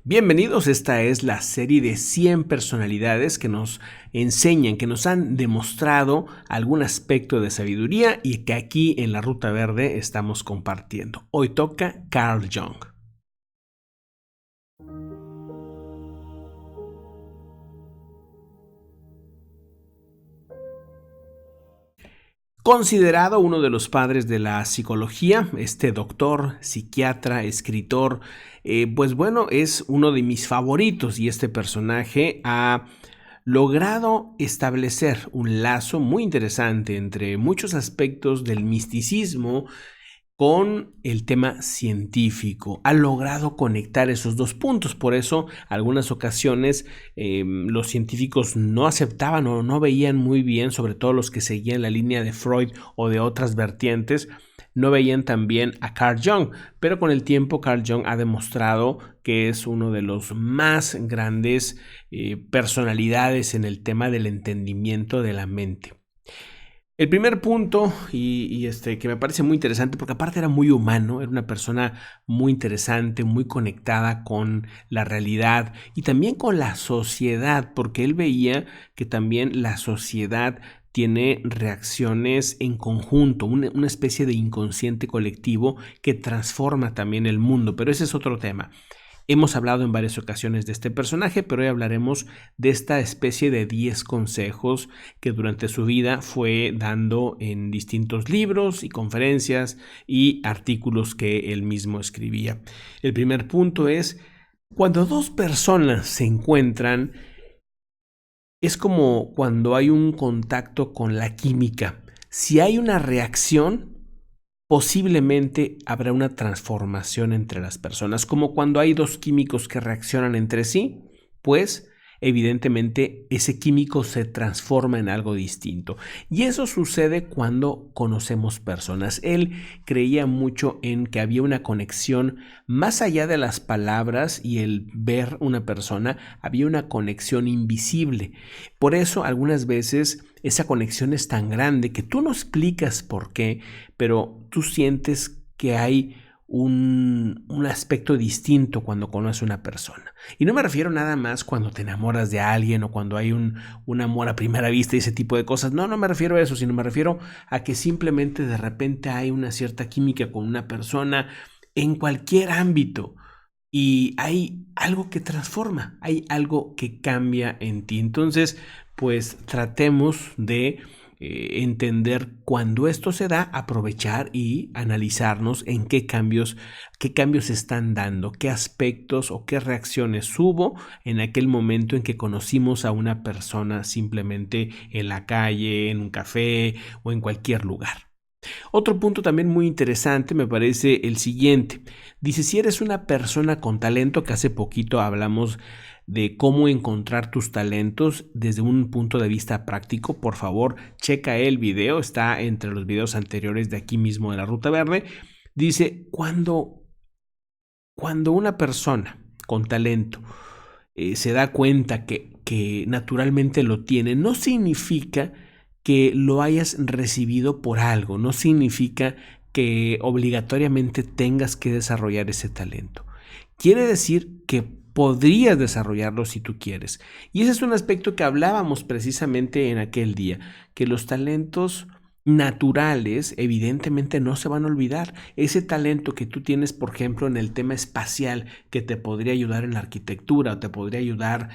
Bienvenidos, esta es la serie de 100 personalidades que nos enseñan, que nos han demostrado algún aspecto de sabiduría y que aquí en la Ruta Verde estamos compartiendo. Hoy toca Carl Jung. Considerado uno de los padres de la psicología, este doctor, psiquiatra, escritor, es uno de mis favoritos y este personaje ha logrado establecer un lazo muy interesante entre muchos aspectos del misticismo con el tema científico. Ha logrado conectar esos dos puntos, por eso algunas ocasiones los científicos no aceptaban o no veían muy bien, sobre todo los que seguían la línea de Freud o de otras vertientes, no veían tan bien a Carl Jung, pero con el tiempo Carl Jung ha demostrado que es uno de los más grandes personalidades en el tema del entendimiento de la mente. El primer punto, que me parece muy interesante, porque aparte era muy humano, era una persona muy interesante, muy conectada con la realidad y también con la sociedad, porque él veía que también la sociedad tiene reacciones en conjunto, una especie de inconsciente colectivo que transforma también el mundo, pero ese es otro tema. Hemos hablado en varias ocasiones de este personaje, pero hoy hablaremos de esta especie de 10 consejos que durante su vida fue dando en distintos libros y conferencias y artículos que él mismo escribía. El primer punto es, cuando dos personas se encuentran, es como cuando hay un contacto con la química. Si hay una reacción, posiblemente habrá una transformación entre las personas, como cuando hay dos químicos que reaccionan entre sí, pues evidentemente ese químico se transforma en algo distinto. Y eso sucede cuando conocemos personas. Él creía mucho en que había una conexión más allá de las palabras y el ver una persona, había una conexión invisible. Por eso algunas veces esa conexión es tan grande que tú no explicas por qué, pero tú sientes que hay un aspecto distinto cuando conoces a una persona. Y no me refiero nada más cuando te enamoras de alguien o cuando hay un amor a primera vista y ese tipo de cosas. No me refiero a eso, sino me refiero a que simplemente de repente hay una cierta química con una persona en cualquier ámbito. Y hay algo que transforma, hay algo que cambia en ti. Entonces, pues tratemos de entender cuando esto se da, aprovechar y analizarnos en qué cambios se están dando, qué aspectos o qué reacciones hubo en aquel momento en que conocimos a una persona simplemente en la calle, en un café o en cualquier lugar. Otro punto también muy interesante me parece el siguiente. Dice, si eres una persona con talento, que hace poquito hablamos de cómo encontrar tus talentos desde un punto de vista práctico, por favor, checa el video, está entre los videos anteriores de aquí mismo de la Ruta Verde. Dice, cuando una persona con talento se da cuenta que naturalmente lo tiene, no significa que lo hayas recibido por algo, no significa que obligatoriamente tengas que desarrollar ese talento. Quiere decir que podrías desarrollarlo si tú quieres. Y ese es un aspecto que hablábamos precisamente en aquel día, que los talentos naturales evidentemente no se van a olvidar. Ese talento que tú tienes, por ejemplo, en el tema espacial, que te podría ayudar en la arquitectura o te podría ayudar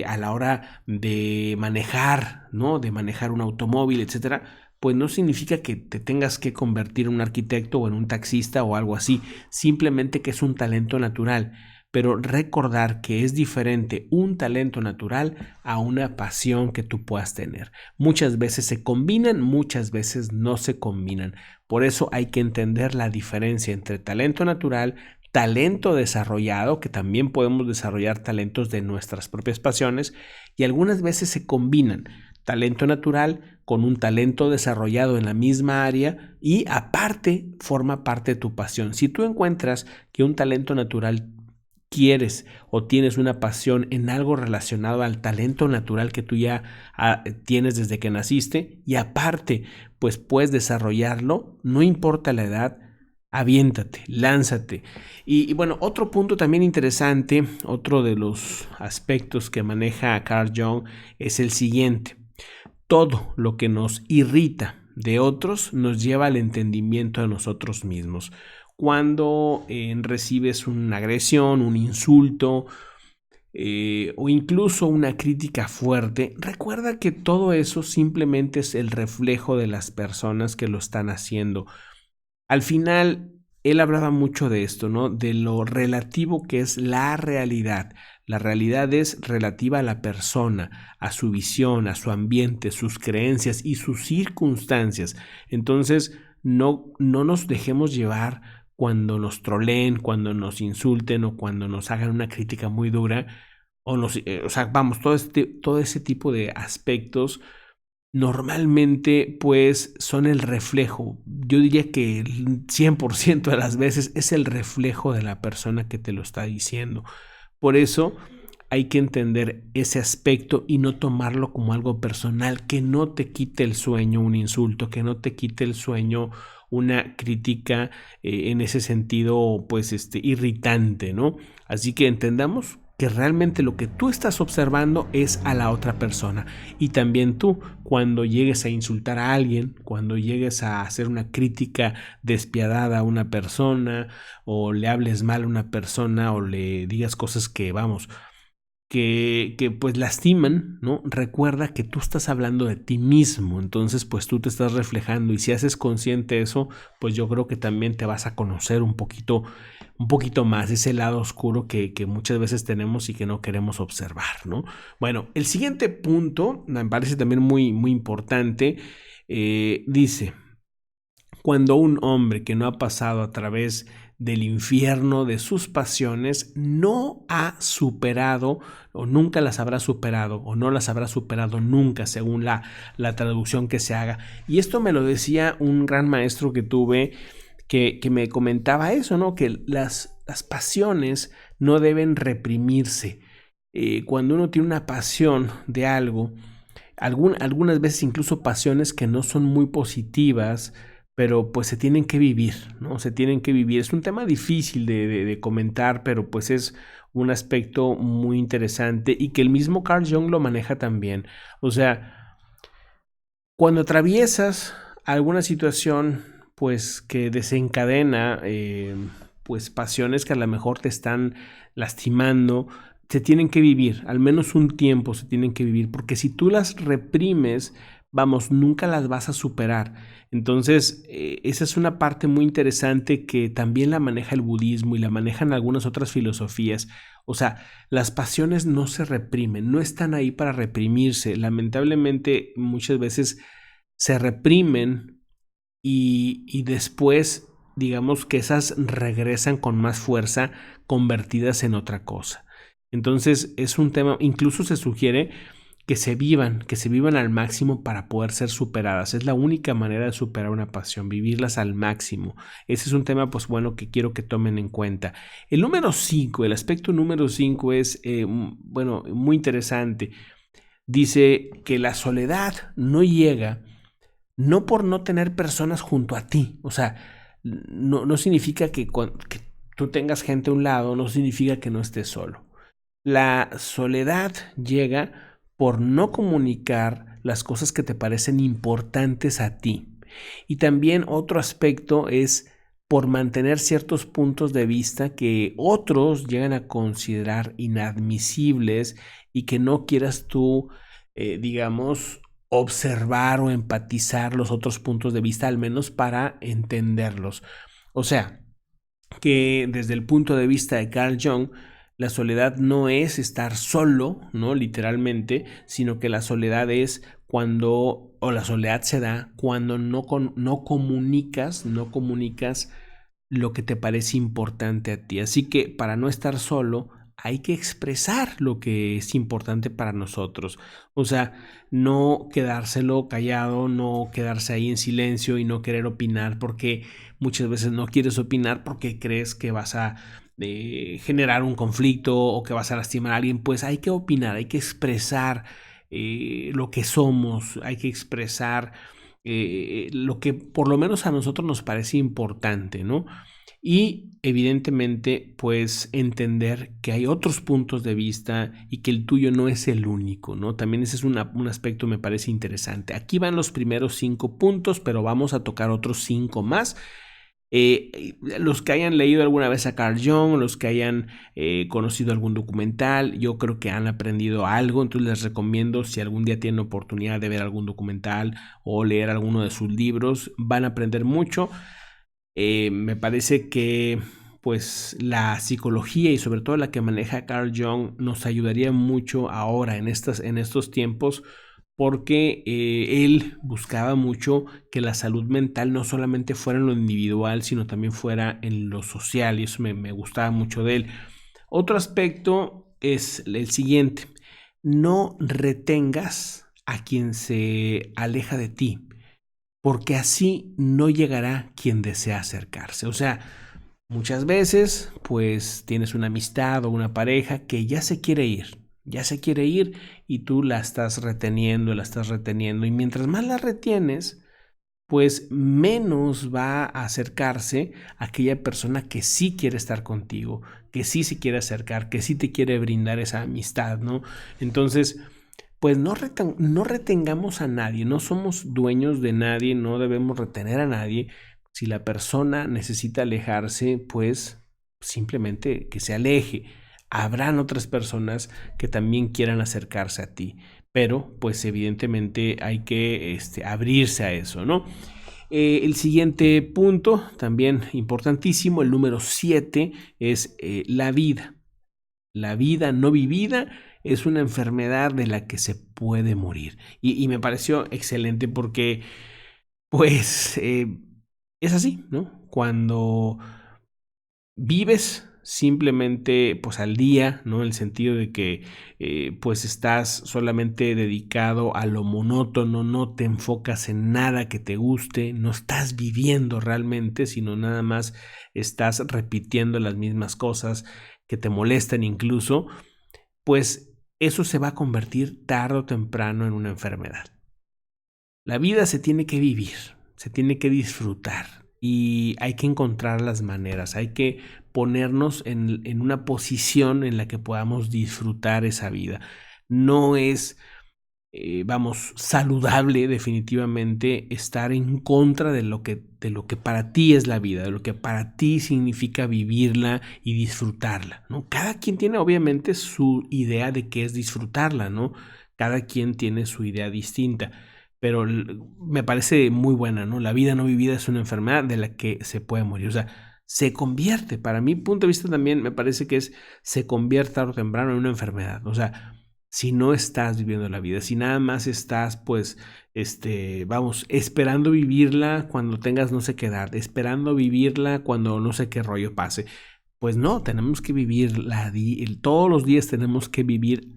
a la hora de manejar, ¿no? De manejar un automóvil, etcétera, pues no significa que te tengas que convertir en un arquitecto o en un taxista o algo así, simplemente que es un talento natural. Pero recordar que es diferente un talento natural a una pasión que tú puedas tener. Muchas veces se combinan, muchas veces no se combinan. Por eso hay que entender la diferencia entre talento natural, talento desarrollado, que también podemos desarrollar talentos de nuestras propias pasiones, y algunas veces se combinan talento natural con un talento desarrollado en la misma área y aparte forma parte de tu pasión. Si tú encuentras que un talento natural quieres o tienes una pasión en algo relacionado al talento natural que tú ya tienes desde que naciste y aparte pues puedes desarrollarlo, no importa la edad, Aviéntate, lánzate. Y bueno, otro punto también interesante, otro de los aspectos que maneja Carl Jung es el siguiente. Todo lo que nos irrita de otros nos lleva al entendimiento de nosotros mismos. Cuando recibes una agresión, un insulto o incluso una crítica fuerte, recuerda que todo eso simplemente es el reflejo de las personas que lo están haciendo. Al final, él hablaba mucho de esto, ¿no? De lo relativo que es la realidad. La realidad es relativa a la persona, a su visión, a su ambiente, sus creencias y sus circunstancias. Entonces, no nos dejemos llevar cuando nos troleen, cuando nos insulten o cuando nos hagan una crítica muy dura. O sea, vamos, todo ese tipo de aspectos normalmente pues son el reflejo. Yo diría que el 100% de las veces es el reflejo de la persona que te lo está diciendo. Por eso hay que entender ese aspecto y no tomarlo como algo personal, que no te quite el sueño un insulto, que no te quite el sueño una crítica en ese sentido pues irritante, ¿no? Así que entendamos que realmente lo que tú estás observando es a la otra persona. Y también tú, cuando llegues a insultar a alguien, cuando llegues a hacer una crítica despiadada a una persona, o le hables mal a una persona, o le digas cosas que, vamos, que pues lastiman, ¿no? Recuerda que tú estás hablando de ti mismo, entonces pues tú te estás reflejando y si haces consciente eso, pues yo creo que también te vas a conocer un poquito más ese lado oscuro que muchas veces tenemos y que no queremos observar, ¿no? Bueno, el siguiente punto me parece también muy, muy importante, dice, cuando un hombre que no ha pasado a través del infierno de sus pasiones no ha superado o nunca las habrá superado o no las habrá superado nunca según la traducción que se haga. Y esto me lo decía un gran maestro que tuve que me comentaba eso, ¿no? Que las pasiones no deben reprimirse. Cuando uno tiene una pasión de algo, algunas veces incluso pasiones que no son muy positivas, pero pues se tienen que vivir, ¿no? Se tienen que vivir. Es un tema difícil de comentar, pero pues es un aspecto muy interesante y que el mismo Carl Jung lo maneja también. O sea, cuando atraviesas alguna situación pues que desencadena pues pasiones que a lo mejor te están lastimando, se tienen que vivir, al menos un tiempo se tienen que vivir, porque si tú las reprimes, vamos, nunca las vas a superar. Entonces, esa es una parte muy interesante que también la maneja el budismo y la manejan algunas otras filosofías. O sea, las pasiones no se reprimen, no están ahí para reprimirse. Lamentablemente, muchas veces se reprimen y después, digamos que esas regresan con más fuerza, convertidas en otra cosa. Entonces, es un tema, incluso se sugiere que se vivan al máximo para poder ser superadas. Es la única manera de superar una pasión, vivirlas al máximo. Ese es un tema, pues bueno, que quiero que tomen en cuenta. El número 5, el aspecto número 5 es, bueno, muy interesante. Dice que la soledad no llega, no por no tener personas junto a ti. O sea, no significa que tú tengas gente a un lado, no significa que no estés solo. La soledad llega por no comunicar las cosas que te parecen importantes a ti. Y también otro aspecto es por mantener ciertos puntos de vista que otros llegan a considerar inadmisibles y que no quieras tú, digamos, observar o empatizar los otros puntos de vista, al menos para entenderlos. O sea, que desde el punto de vista de Carl Jung, la soledad no es estar solo, ¿no? Literalmente, sino que la soledad es cuando, o la soledad se da cuando no comunicas lo que te parece importante a ti. Así que para no estar solo, hay que expresar lo que es importante para nosotros. O sea, no quedárselo callado, no quedarse ahí en silencio y no querer opinar porque muchas veces no quieres opinar porque crees que vas a generar un conflicto o que vas a lastimar a alguien. Pues hay que opinar, hay que expresar lo que somos, hay que expresar lo que por lo menos a nosotros nos parece importante, ¿no? Y evidentemente, pues entender que hay otros puntos de vista y que el tuyo no es el único, ¿no? También ese es un aspecto me parece interesante. Aquí van los primeros 5 puntos, pero vamos a tocar otros 5 más. Los que hayan leído alguna vez a Carl Jung, los que hayan conocido algún documental, yo creo que han aprendido algo, entonces les recomiendo, si algún día tienen oportunidad de ver algún documental o leer alguno de sus libros, van a aprender mucho. Me parece que pues la psicología y sobre todo la que maneja Carl Jung nos ayudaría mucho ahora en estos tiempos, porque él buscaba mucho que la salud mental no solamente fuera en lo individual, sino también fuera en lo social, y eso me gustaba mucho de él. Otro aspecto es el siguiente: no retengas a quien se aleja de ti, porque así no llegará quien desea acercarse. O sea, muchas veces pues tienes una amistad o una pareja que ya se quiere ir y tú la estás reteniendo, y mientras más la retienes, pues menos va a acercarse a aquella persona que sí quiere estar contigo, que sí se quiere acercar, que sí te quiere brindar esa amistad, ¿no? Entonces, pues no retengamos a nadie, no somos dueños de nadie, no debemos retener a nadie. Si la persona necesita alejarse, pues simplemente que se aleje. Habrán otras personas que también quieran acercarse a ti, pero pues evidentemente hay que abrirse a eso, ¿no? El siguiente punto, también importantísimo, el número 7, es la vida. La vida no vivida es una enfermedad de la que se puede morir. Y me pareció excelente porque, pues, es así, ¿no? Cuando vives simplemente, pues, al día, ¿no? En el sentido de que, pues, estás solamente dedicado a lo monótono, no te enfocas en nada que te guste, no estás viviendo realmente, sino nada más estás repitiendo las mismas cosas que te molestan incluso, pues eso se va a convertir tarde o temprano en una enfermedad. La vida se tiene que vivir, se tiene que disfrutar, y hay que encontrar las maneras, hay que ponernos en una posición en la que podamos disfrutar esa vida. No es saludable definitivamente estar en contra de lo que para ti es la vida, de lo que para ti significa vivirla y disfrutarla, ¿no? Cada quien tiene obviamente su idea de qué es disfrutarla, ¿no? Cada quien tiene su idea distinta, pero me parece muy buena, ¿no? La vida no vivida es una enfermedad de la que se puede morir, o sea, se convierte, para mi punto de vista también me parece que se convierte tarde o temprano en una enfermedad, o sea, si no estás viviendo la vida, si nada más estás, pues, esperando vivirla cuando tengas no sé qué edad, esperando vivirla cuando no sé qué rollo pase. Pues no, tenemos que vivirla, todos los días tenemos que vivir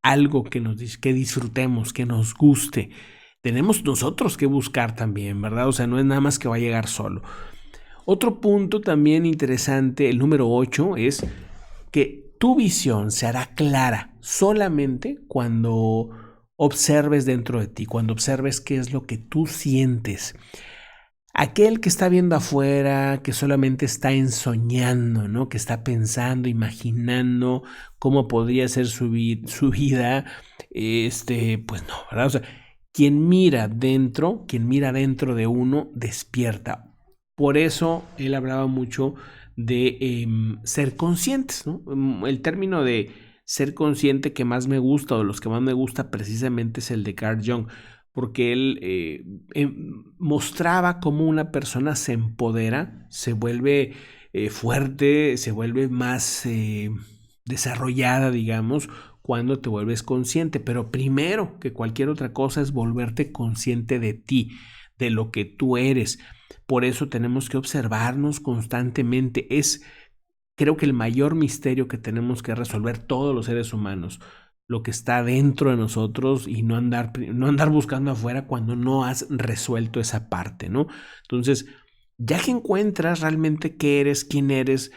algo que disfrutemos, que nos guste. Tenemos nosotros que buscar también, ¿verdad? O sea, no es nada más que va a llegar solo. Otro punto también interesante, el número 8, es que tu visión se hará clara solamente cuando observes dentro de ti, cuando observes qué es lo que tú sientes. Aquel que está viendo afuera, que solamente está ensoñando, ¿no? Que está pensando, imaginando cómo podría ser su vida, pues no, ¿verdad? O sea, quien mira dentro de uno, despierta. Por eso él hablaba mucho de ser conscientes, ¿no? El término de ser consciente que más me gusta, o de los que más me gusta, precisamente es el de Carl Jung, porque él mostraba cómo una persona se empodera, se vuelve fuerte, se vuelve más desarrollada, digamos, cuando te vuelves consciente. Pero primero que cualquier otra cosa es volverte consciente de ti, de lo que tú eres. Por eso tenemos que observarnos constantemente. Creo que el mayor misterio que tenemos que resolver todos los seres humanos, lo que está dentro de nosotros, y no andar buscando afuera cuando no has resuelto esa parte, ¿no? Entonces, ya que encuentras realmente qué eres, quién eres,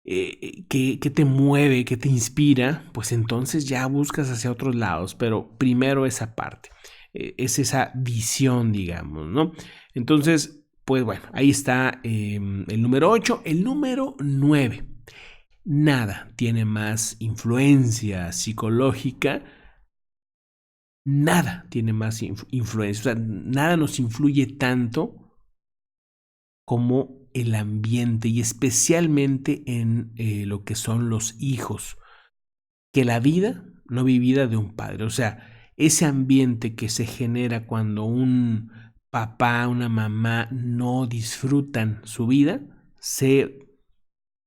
qué te mueve, qué te inspira, pues entonces ya buscas hacia otros lados, pero primero esa parte. es esa visión, digamos, ¿no? Entonces, pues bueno, ahí está el número 8. El número 9. Nada tiene más influencia psicológica, nada tiene más influencia, o sea, nada nos influye tanto como el ambiente y especialmente en lo que son los hijos, que la vida no vivida de un padre, o sea, ese ambiente que se genera cuando un papá, una mamá no disfrutan su vida, se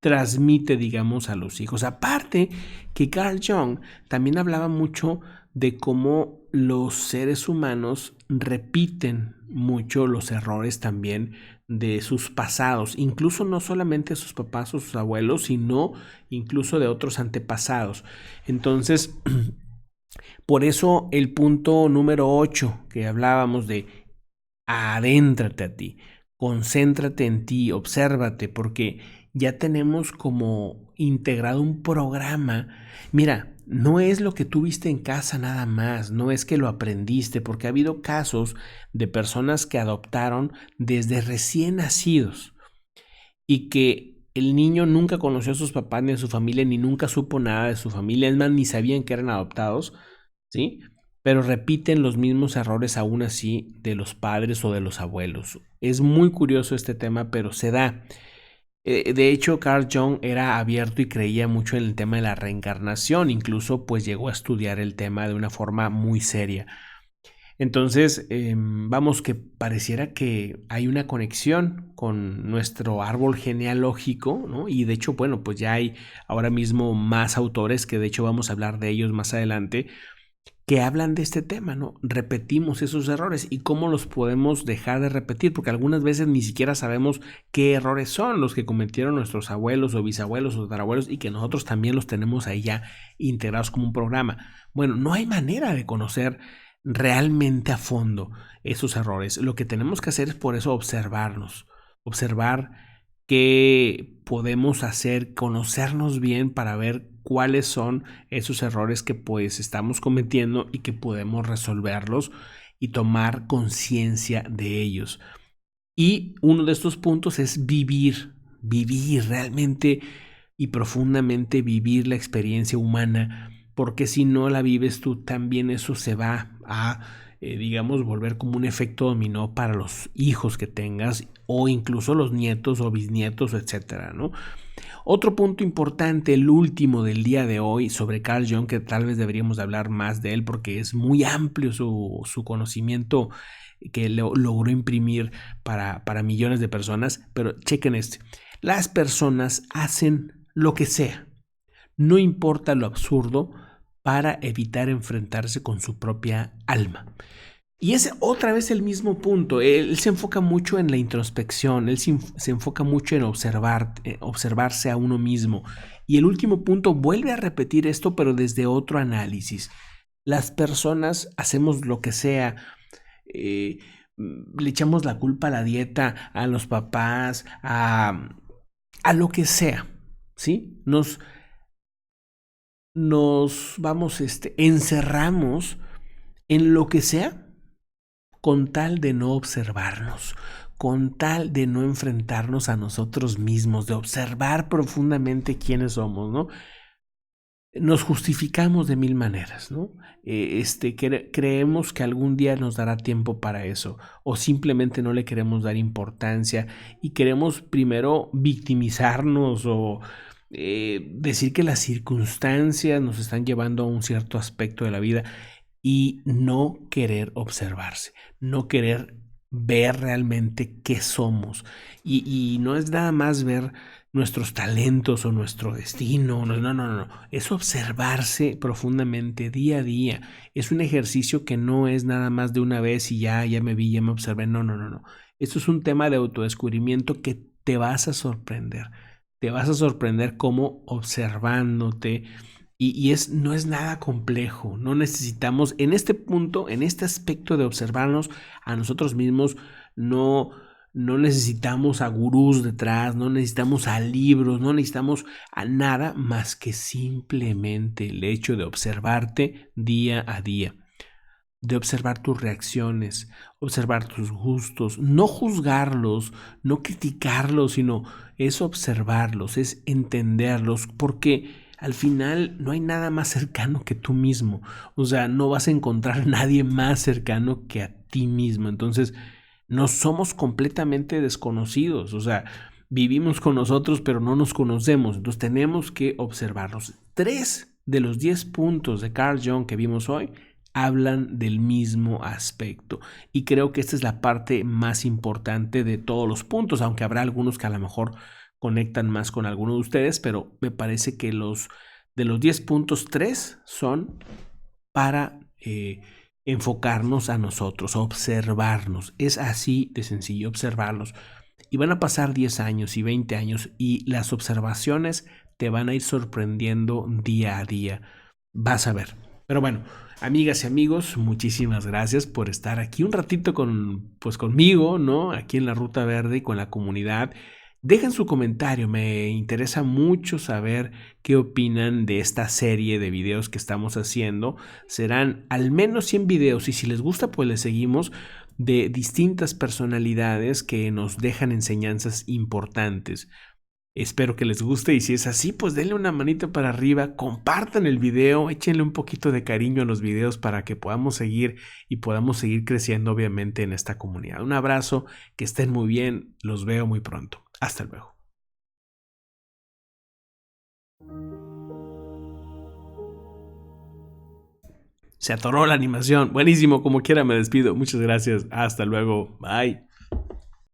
transmite, digamos, a los hijos. Aparte que Carl Jung también hablaba mucho de cómo los seres humanos repiten mucho los errores también de sus pasados, incluso no solamente sus papás o sus abuelos, sino incluso de otros antepasados. Entonces, por eso el punto número 8 que hablábamos de adéntrate a ti, concéntrate en ti, obsérvate, porque ya tenemos como integrado un programa. Mira, no es lo que tú viste en casa nada más, no es que lo aprendiste, porque ha habido casos de personas que adoptaron desde recién nacidos y que el niño nunca conoció a sus papás ni a su familia, ni nunca supo nada de su familia, es más, ni sabían que eran adoptados, ¿sí? Pero repiten los mismos errores aún así de los padres o de los abuelos. Es muy curioso este tema, pero se da. De hecho, Carl Jung era abierto y creía mucho en el tema de la reencarnación, incluso pues llegó a estudiar el tema de una forma muy seria. Entonces, vamos, que pareciera que hay una conexión con nuestro árbol genealógico, ¿no? Y de hecho, bueno, pues ya hay ahora mismo más autores, que de hecho vamos a hablar de ellos más adelante, que hablan de este tema, ¿no? Repetimos esos errores y cómo los podemos dejar de repetir, porque algunas veces ni siquiera sabemos qué errores son los que cometieron nuestros abuelos o bisabuelos o tatarabuelos y que nosotros también los tenemos ahí ya integrados como un programa. Bueno, no hay manera de conocer realmente a fondo esos errores. Lo que tenemos que hacer es por eso observarnos, observar qué podemos hacer, conocernos bien para ver cuáles son esos errores que pues estamos cometiendo y que podemos resolverlos y tomar conciencia de ellos. Y uno de estos puntos es vivir realmente y profundamente vivir la experiencia humana, porque si no la vives tú, también eso se va a, digamos, volver como un efecto dominó para los hijos que tengas o incluso los nietos o bisnietos, etcétera, ¿no? Otro punto importante, el último del día de hoy, sobre Carl Jung, que tal vez deberíamos hablar más de él porque es muy amplio su conocimiento que logró imprimir para millones de personas, pero chequen este. Las personas hacen lo que sea, no importa lo absurdo, para evitar enfrentarse con su propia alma. Y es otra vez el mismo punto. Él se enfoca mucho en la introspección, él se enfoca mucho en observarse a uno mismo. Y el último punto vuelve a repetir esto, pero desde otro análisis. Las personas hacemos lo que sea, le echamos la culpa a la dieta, a los papás, a lo que sea, ¿sí? Nos vamos, encerramos en lo que sea con tal de no observarnos, con tal de no enfrentarnos a nosotros mismos, de observar profundamente quiénes somos, ¿no? Nos justificamos de mil maneras, ¿no? Creemos que algún día nos dará tiempo para eso, o simplemente no le queremos dar importancia y queremos primero victimizarnos o decir que las circunstancias nos están llevando a un cierto aspecto de la vida y no querer observarse, no querer ver realmente qué somos. Y no es nada más ver nuestros talentos o nuestro destino, no, es observarse profundamente día a día. Es un ejercicio que no es nada más de una vez y ya me vi, ya me observé, no. Esto es un tema de autodescubrimiento que te vas a sorprender. Te vas a sorprender cómo observándote, no es nada complejo, no necesitamos, en este punto, en este aspecto de observarnos a nosotros mismos, no necesitamos a gurús detrás, no necesitamos a libros, no necesitamos a nada más que simplemente el hecho de observarte día a día. de observar tus reacciones, observar tus gustos, no juzgarlos, no criticarlos, sino es observarlos, es entenderlos, porque al final no hay nada más cercano que tú mismo. O sea, no vas a encontrar nadie más cercano que a ti mismo. Entonces, no somos completamente desconocidos. O sea, vivimos con nosotros, pero no nos conocemos. Entonces, tenemos que observarlos. 3 de los 10 puntos de Carl Jung que vimos hoy hablan del mismo aspecto. Y creo que esta es la parte más importante de todos los puntos, aunque habrá algunos que a lo mejor conectan más con alguno de ustedes, pero me parece que de los 10 puntos, 3 son para enfocarnos a nosotros, observarnos. Es así de sencillo, observarlos. Y van a pasar 10 años y 20 años y las observaciones te van a ir sorprendiendo día a día. Vas a ver. Pero bueno, amigas y amigos, muchísimas gracias por estar aquí un ratito conmigo, ¿no? Aquí en la Ruta Verde y con la comunidad. Dejen su comentario, me interesa mucho saber qué opinan de esta serie de videos que estamos haciendo. Serán al menos 100 videos y si les gusta pues les seguimos de distintas personalidades que nos dejan enseñanzas importantes. Espero que les guste y si es así, pues denle una manita para arriba, compartan el video, échenle un poquito de cariño a los videos para que podamos seguir y podamos seguir creciendo obviamente en esta comunidad. Un abrazo, que estén muy bien, los veo muy pronto. Hasta luego. Se atoró la animación. Buenísimo, como quiera me despido. Muchas gracias. Hasta luego. Bye.